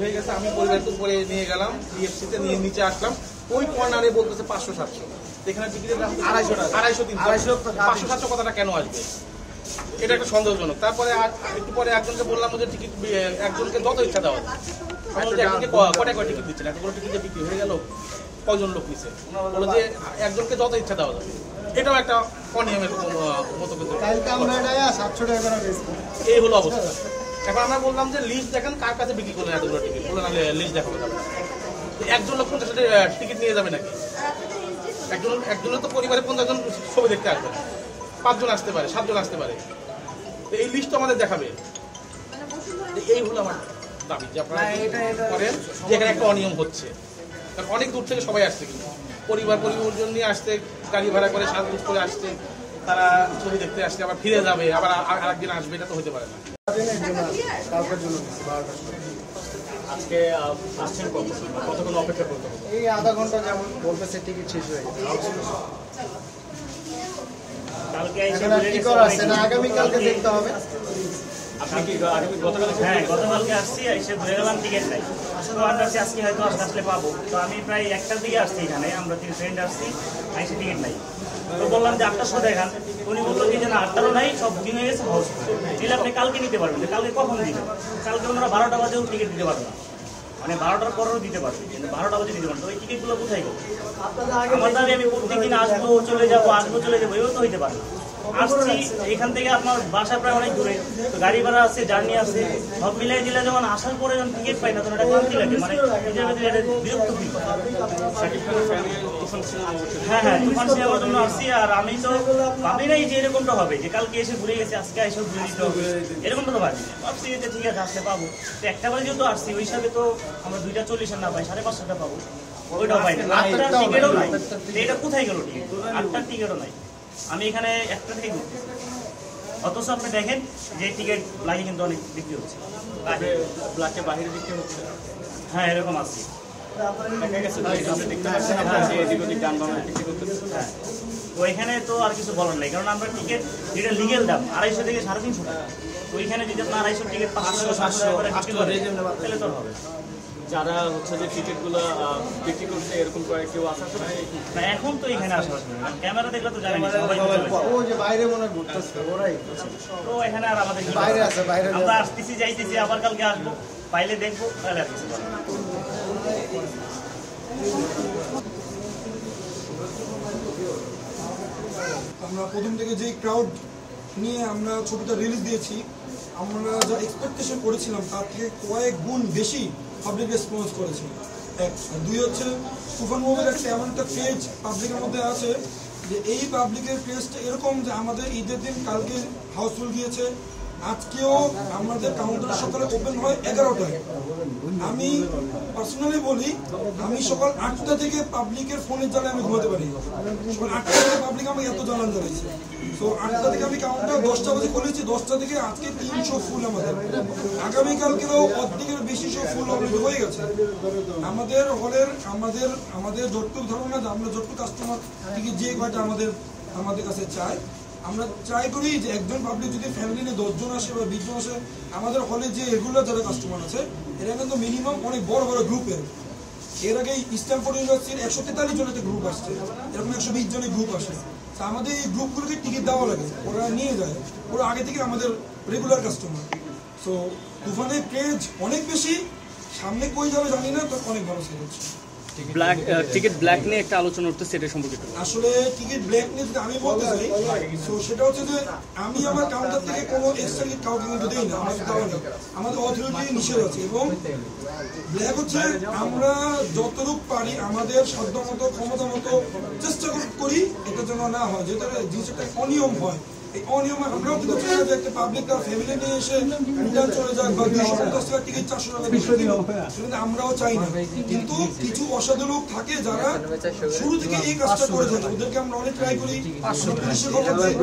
হয়ে গেছে, আমি পরিবারকে উপরে নিয়ে গেলাম, ডিএফসিতে নিয়ে নিচে আসলাম, ওই কর্নারে বলতেছে 500-700, এখানে টিকিটের দাম 250-300, 500-700 কথাটা কেন আসবে? এটা একটা সন্দেহজনক। তারপরে একটু পরে একজনকে বললাম যে টিকিট একজনকে যত ইচ্ছা দেওয়া যায়, একজনকে কটা টিকিট দিচ্ছেন, এতগুলো টিকিটে বিক্রি হয়ে গেল, কয়জন লোক নিচ্ছে, বলো যে একজনকে যত ইচ্ছা দেওয়া যাবে। এটাও একটা অনিয়মের মতো কিন্তু এই হলো অবস্থা। এখন আমরা বললাম যে লিস্ট দেখেন কার কাছে বিক্রি করলেন এতগুলো টিকিট, বললেন না লিস্ট দেখানো যাবে। একজন লোক 50টা টিকিট নিয়ে যাবে নাকি? একজনের তো পরিবারে 50 জন ছবি দেখতে আসবে, 5 জন আসতে পারে, 7 জন আসতে পারে, এই লিস্ট আমাদের দেখাবে। এই হলো আমার দাবি যে আপনারা করেন যে এখানে একটা অনিয়ম হচ্ছে। কারণ অনেক দূর থেকে সবাই আসছে, কিন্তু পরিবার নিয়ে আসতে, গাড়ি ভাড়া করে সাজগুজ করে আসছে, তারা ছবি দেখতে আসছে, আবার ফিরে যাবে, আবার আরেকদিন আসবে, এটা তো হতে পারে না। আজকে আসছেন কতক্ষণ অপেক্ষা করতে হবে? এই আধা ঘন্টা যেমন বলতেছে টিকিট শেষ হয়ে গেছে। আগামীকালকে দেখতে হবে। আপনি কি গতকালকে আসছি, এসে ধরে গেলাম টিকিট নাই, তো আন্দাজে আজকে হয়তো আসলে পাবো। তো আমি প্রায় 1টার দিকে আসছি, এখানে আমরা 3 ফ্রেন্ড আসছি, এসে টিকিট নাই। তো বললাম যে 8টার শো দেখান, উনি বললো যে না 8টারও নাই, সব বুকিং হয়ে গেছে হাউস। তাহলে আপনি কালকে নিতে পারবেন, কালকে কখন দিবেন? কালকে ওনারা 12টা বাজেও টিকিট দিতে পারবে না, মানে 12টার পরেও দিতে পারবে, কিন্তু 12টা বাজে দিতে পারবে। তো ওই টিকিটগুলো কোথায় গেল? আমার দাবি আমি প্রত্যেকদিন আসবো চলে যাবো এভাবে তো হইতে পারে না। আসছি এখান থেকে আপনার বাসা প্রায় অনেক দূরে, তো গাড়ি ভাড়া আছে, জার্নি আছে, সব মিলাই দিলে যখন আসার পরে যখন টিকিট পাই না, তখন এটা ক্লান্তি লাগে, মানে বিরক্ত ফিল। হ্যাঁ, তুফান সিনেমার জন্য আসছি। আর আমি তো ভাবি নাই যে এরকমটা হবে, যে কালকে এসে ঘুরে গেছে, আজকে এসে ঘুরে দিতে হবে, এরকমটা তো ভাবি। ভাবছি যে ঠিক আছে আসলে পাবো। তো 1টা বাজে যেহেতু আসছি, ওই হিসাবে তো আমরা 2:40 না পাই, 5:30 পাবো, ওইটাও পাই না। 8টার টিকিটও নাই, এটা কোথায় গেল টিকিট? 8টার টিকিটও নাই। আমি এখানে 1টা থেকে ঘুরছি, অথচ আপনি দেখেন যে টিকিট ব্ল্যাকে কিন্তু অনেক বিক্রি হচ্ছে, ব্ল্যাকে বাইরে বিক্রি হচ্ছে। হ্যাঁ এরকম আছে। তো এখানে তো আর কিছু বলার নাই, কারণ আমরা টিকিট যেটা লিগেল দাম 250 থেকে 350 টাকা, তো ওইখানে যদি আপনার 250 টিকিট 500-700 করে বিক্রি করে, তাহলে তো হবে। যারা হচ্ছে যে টিকিটগুলো বিক্রি করছে এরকম করে কেউ আসার না, এখন তো এখানে আসা ক্যামেরা দেখলে তো জানেন ও যে বাইরে মনে হয় ঘুরতেছে ওরাই, তো এখানে আর আমাদের বাইরে আছে, বাইরে আমরা আসতেছি যাইতেছি, আবার কালকে আসবো, পাইলে দেখবো, তাহলে আর কিছু। আমরা প্রথম থেকে যে ক্রাউড নিয়ে আমরা ছবিটা রিলিজ দিয়েছি, আমরা যা এক্সপেকটেশন করেছিলাম তার থেকে কয়েক গুণ বেশি পাবলিক রেসপন্স করেছে। 1 আর 2 হচ্ছে তুফান মুভির একটা এমন একটা পেজ পাবলিকের মধ্যে আছে যে এই পাবলিকের পেজটা এরকম যে আমাদের ঈদের দিন কালকে হাউসফুল গিয়েছে, আজকেও আমাদের কাউন্টার সকালে ওপেন হয় 11টায়। আমি পার্সোনালি বলি, আমি সকাল 8টা থেকে পাবলিকের ফোনের জ্বালায় আমি ঘুমাতে পারি। সকাল 8টা থেকে পাবলিক আমাকে এত জ্বালান জ্বালাইছে। তো 8টা থেকে আমি কাউন্টার 10টা বাজে খুলেছি, 10টা থেকে আজকে 300 ফুল আমাদের, আগামীকালকেও অর্ধেকের বেশি সব ফুল অলরেডি হয়ে গেছে। আমাদের হলের আমাদের যতটুকু ধারণা যে আমরা যতটুকু কাস্টমার থেকে যে কয়টা আমাদের কাছে চায়, আমরা ট্রাই করি যে একজন পাবলিক যদি ফ্যামিলি নিয়ে 10 জন আসে বা 20 জন আসে, আমাদের হলে যে রেগুলার যারা কাস্টমার আছে এরা কিন্তু মিনিমাম অনেক বড় বড় গ্রুপের। এর আগে স্ট্যানফোর্ড ইউনিভার্সিটির 143 জনের গ্রুপ আসছে, এরকম 120 জনের গ্রুপ আসে। তা আমাদের এই গ্রুপগুলোকে টিকিট দেওয়া লাগে, ওরা নিয়ে যায়, ওরা আগে থেকে আমাদের রেগুলার কাস্টমার। সো তুফানের ক্রেজ অনেক বেশি, সামনে কই যাবে জানি না, তো অনেক ভালো সেল হচ্ছে। টিকিট ব্ল্যাক নিয়ে একটা আলোচনা উঠতেছে, এটা সম্পর্কে আসলে টিকিট ব্ল্যাক নিয়ে যদি আমি বলতে চাই, তো সেটা হচ্ছে যে আমি আমার কাউন্টার থেকে কোনো এক্সট্রা টিকিট কাউকে কিন্তু দিই না, আমাদের দেওয়া নেই, আমাদের অথরিটি নিষেধ আছে। এবং ব্ল্যাক হচ্ছে আমরা যতটুকু পারি আমাদের সাধ্যমতো ক্ষমতা মতো চেষ্টা করি এটা যেন না হয়, যেটা জিনিসটা অনিয়ম হয়। এই অনিয়মে আমরাও কিন্তু চাই না যে একটা পাবলিক তার ফ্যামিলি নিয়ে এসে রিটার্ন চলে যাক, বা 250 টাকার টিকিট 400 টাকা দিয়ে দিল, সেটা আমরাও চাই না। কিন্তু কিছু অসাধু লোক থাকে যারা শুরু থেকে এই কাজটা করে থাকে, ওদেরকে আমরা অনেক ট্রাই করি, পুলিশের খবর দিই,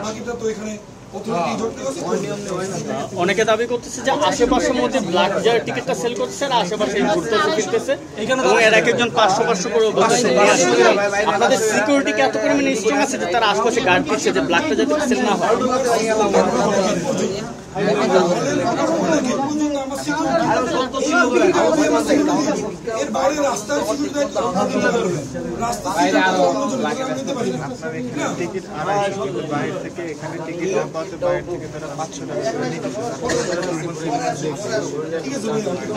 বাকিটা তো এখানে অনেকে দাবি করতেছে যে আশেপাশের মধ্যে ব্ল্যাক যার টিকিটটা সেল করতেছে আর আশেপাশে ঘুরতেছে ফিরতেছে এবং এর এক একজন 500 করে বলতেছে। আপনাদের সিকিউরিটি কি এত পরিমাণে স্ট্রং আছে যে তারা আশেপাশে গার্ড দিচ্ছে যে ব্ল্যাকটা যাতে সেল না হয়? এর বাইরে রাস্তার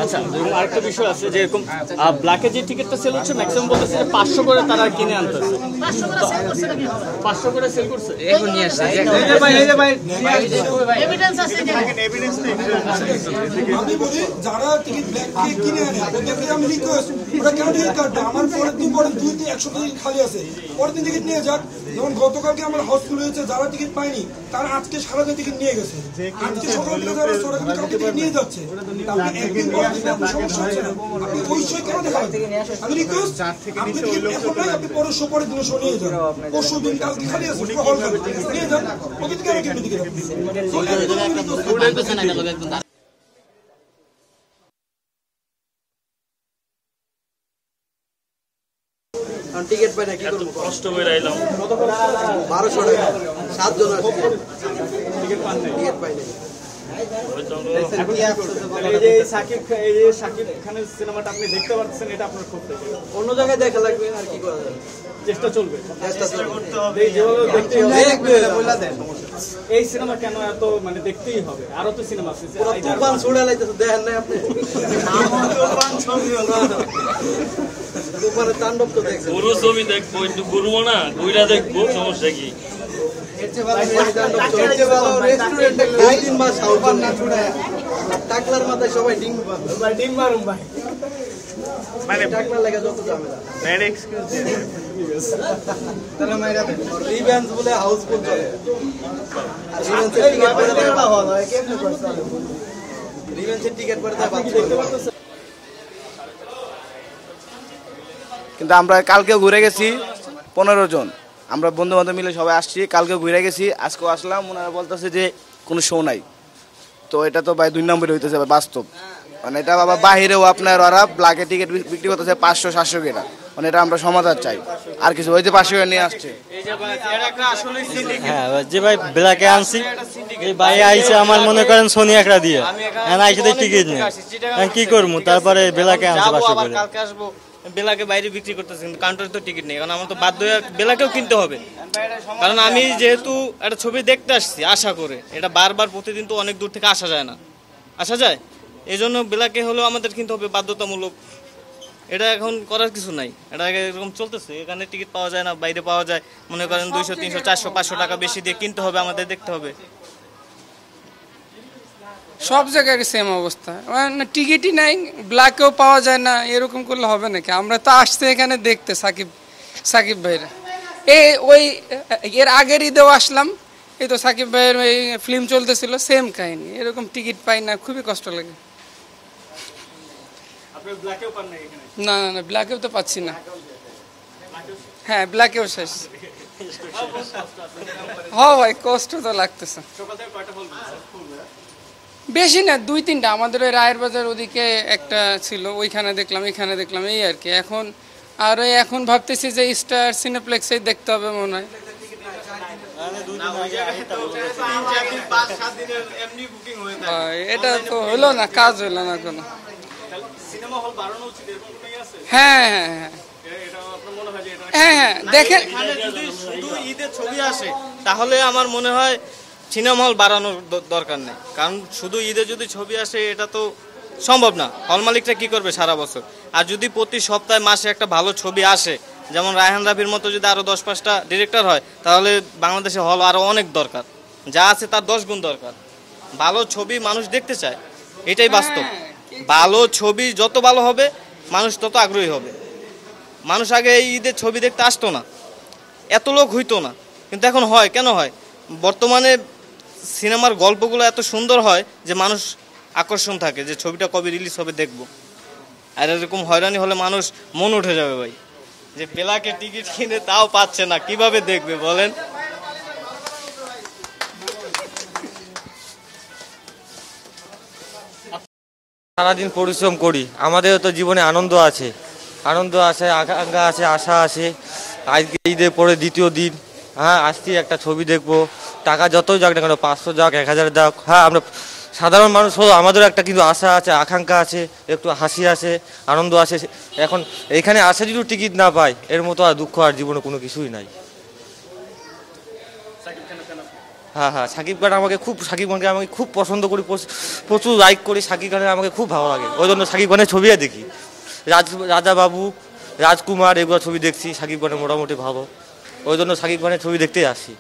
আচ্ছা, এবং আরেকটা বিষয় আছে যে এরকম ব্ল্যাকে যে টিকিটটা সেল হচ্ছে ম্যাক্সিমাম বলতেছে 500 করে তারা কিনে আনতেছে, 500 করে সেল করছে। এখন নিয়ে আসছে আমি বলি যারা টিকিট ব্ল্যাক কিনে আনে ওদেরকে আমি রিকোয়েস্ট ওরা কেন টিকিট কাটবে? আমার পরের দিন 100 টিকিট খালি আছে, পরের দিন টিকিট নিয়ে যাক। যেমন গতকালকে আমার হাউসফুল হয়েছে, যারা টিকিট পায়নি তারা আজকে সারাদিন টিকিট নিয়ে গেছে, আজকে সকাল থেকে যারা সরাসরি কালকে টিকিট নিয়ে যাচ্ছে। আপনি একদিন পরের দিন আপনার সমস্যা হচ্ছে না, আপনি ওই সময় কেন দেখাবেন? আমি রিকোয়েস্ট আপনি টিকিট এখন নয়, আপনি পরের দিনে শো নিয়ে যান, পরশু দিন কালকে খালি আছে হল নিয়ে যান, ওদের কেন কিনবে টিকিট? টিকিট পাই না কি করবো? কষ্ট করে আইলাম 1200 টাকা 7 জন আছে, টিকিট পাই না। এই যে শাকিব খানের সিনেমাটা আপনি দেখতে পাচ্ছেন, এটা আপনার খুব অন্য জায়গায় দেখা লাগবে আর কি করা যাবে, চেষ্টা চলবে। এই সিনেমা কেন এত মানে দেখতেই হবে? আরো তো সিনেমা আছে, তুফান ছুড়ে লাইতেছে, দেখেন নাই আপনি? তুফানের তাণ্ডব তো দেখছেন। গুরু ছবি দেখবো, একটু গুরু না গুইরা দেখবো, সমস্যা কি? টাকলার মাথায় সবাই ডিম মারুম ভাই, মানে টাকলার লাগে যত ঝামেলা। রিভেঞ্জ বলে হাউসফুল চলে, রিভেঞ্জের টিকিট পরে কিন্তু আমরা কালকেও ঘুরে গেছি 15 জন, আমরা বন্ধু বান্ধব মিলে সবাই আসছি, কালকে ঘুরে গেছি, আজকেও আসলাম। ওনারা বলতেছে যে কোনো শো নাই, তো এটা তো ভাই 2 নম্বরে হইতেছে বাস্তব। মানে এটা বাবা বাহিরেও আপনার ওরা ব্ল্যাকে টিকিট বিক্রি করতেছে 500-700 টাকা, মানে এটা আমরা সমাধান চাই, আর কিছু ওই যে 500 টাকা নিয়ে আসছে। হ্যাঁ, যে ভাই ব্ল্যাকে আনছি, এই ভাই আইছে আমার মনে করেন সোনি একটা দিয়ে, আইসে টিকিট নেই, কি করবো? তারপরে ব্ল্যাকে আনছে 500 করে। কালকে আসবো, বেলাকে বাইরে বিক্রি করতেছে কিন্তু কাউন্টারে তো টিকিট নেই, কারণ আমার তো বাধ্য হয়ে বেলাকেও কিনতে হবে। কারণ আমি যেহেতু একটা ছবি দেখতে আসছি আশা করে, এটা বারবার প্রতিদিন তো অনেক দূর থেকে আসা যায় না, আসা যায়, এই জন্য বেলাকে হলেও আমাদের কিনতে হবে বাধ্যতামূলক। এটা এখন করার কিছু নাই, এটা এরকম চলতেছে। এখানে টিকিট পাওয়া যায় না, বাইরে পাওয়া যায়, মনে করেন 200, 300, 400, 500 টাকা বেশি দিয়ে কিনতে হবে, আমাদের দেখতে হবে। সব জায়গায় সেম অবস্থা, টিকিটই নাই, ব্ল্যাকেও পাওয়া যায় না, এরকম করলে হবে নাকি? আমরা তো আসছি এখানে দেখতে সাকিব ভাইরা, ওই এর আগের ঈদেও আসলাম, এই তো সাকিব ভাইয়ের এই ফিল্ম চলতেছিল, সেম কাহিনী, এরকম টিকিট পাই না, খুবই কষ্ট লাগে। না না না, ব্ল্যাকেও তো পাচ্ছি না। হ্যাঁ, ব্ল্যাকেও শেষ। হ্যাঁ ভাই, কষ্ট তো লাগতেছে। বেশি না, 2-3টা, আমাদের ওই রায়ের বাজার ওদিকে একটা ছিল, ওইখানে দেখলাম, এখানে দেখলাম, এই আর কি। এখন ভাবতেছি যে স্টার সিনেপ্লেক্সে দেখতে হবে মনে হয়। এটা তো হলো না, কাজ হলো না কোনো। হ্যাঁ হ্যাঁ হ্যাঁ হ্যাঁ, দেখেন যদি শুধু ঈদের ছবি আসে তাহলে আমার মনে হয় সিনেমা হল বাড়ানোর দরকার নেই, কারণ শুধু ঈদে যদি ছবি আসে এটা তো সম্ভব না। হল মালিকরা কি করবে সারা বছর? আর যদি প্রতি সপ্তাহে মাসে একটা ভালো ছবি আসে, যেমন রায়হান রাফির মতো যদি আরও 10-5টা ডিরেক্টর হয়, তাহলে বাংলাদেশে হল আরও অনেক দরকার, যা আছে তার 10 গুণ দরকার। ভালো ছবি মানুষ দেখতে চায়, এটাই বাস্তব। ভালো ছবি যত ভালো হবে মানুষ তত আগ্রহী হবে। মানুষ আগে এই ঈদের ছবি দেখতে আসতো না, এত লোক হইতো না, কিন্তু এখন হয়। কেন হয়? বর্তমানে সিনেমার গল্পগুলো এত সুন্দর হয় যে মানুষ আকর্ষণ থাকে যে ছবিটা কবে রিলিজ হবে দেখব। আর এরকম হয়রানি হলে মানুষ মন উঠে যাবে ভাই, যে বেলাকে টিকিট কিনে তাও পাচ্ছে না, কিভাবে দেখবে বলেন? সারাদিন পরিশ্রম করি, আমাদেরও তো জীবনে আনন্দ আছে, আকাঙ্ক্ষা আছে, আশা আছে। আজকে ঈদের পরে দ্বিতীয় দিন, হ্যাঁ আসছি একটা ছবি দেখবো, টাকা যতই যাক না কেন, 500 যাক 1000 যাক, হ্যাঁ আমরা সাধারণ মানুষ হলো, আমাদেরও একটা কিন্তু আশা আছে, আকাঙ্ক্ষা আছে, একটু হাসি আছে, আনন্দ আছে। এখন এখানে আসে যদি টিকিট না পাই, এর মতো আর দুঃখ আর জীবনে কোনো কিছুই নাই। হ্যাঁ, সাকিব খানকে আমাকে খুব পছন্দ করি, প্রচুর লাইক করি। সাকিব খানের আমাকে খুব ভালো লাগে, ওই জন্য সাকিব খানের ছবিও দেখি। রাজা বাবু, রাজকুমার এগুলো ছবি দেখছি, সাকিব খানের মোটামুটি ভালো, ওই জন্য সাকিব খানের ছবি দেখতেই আসি।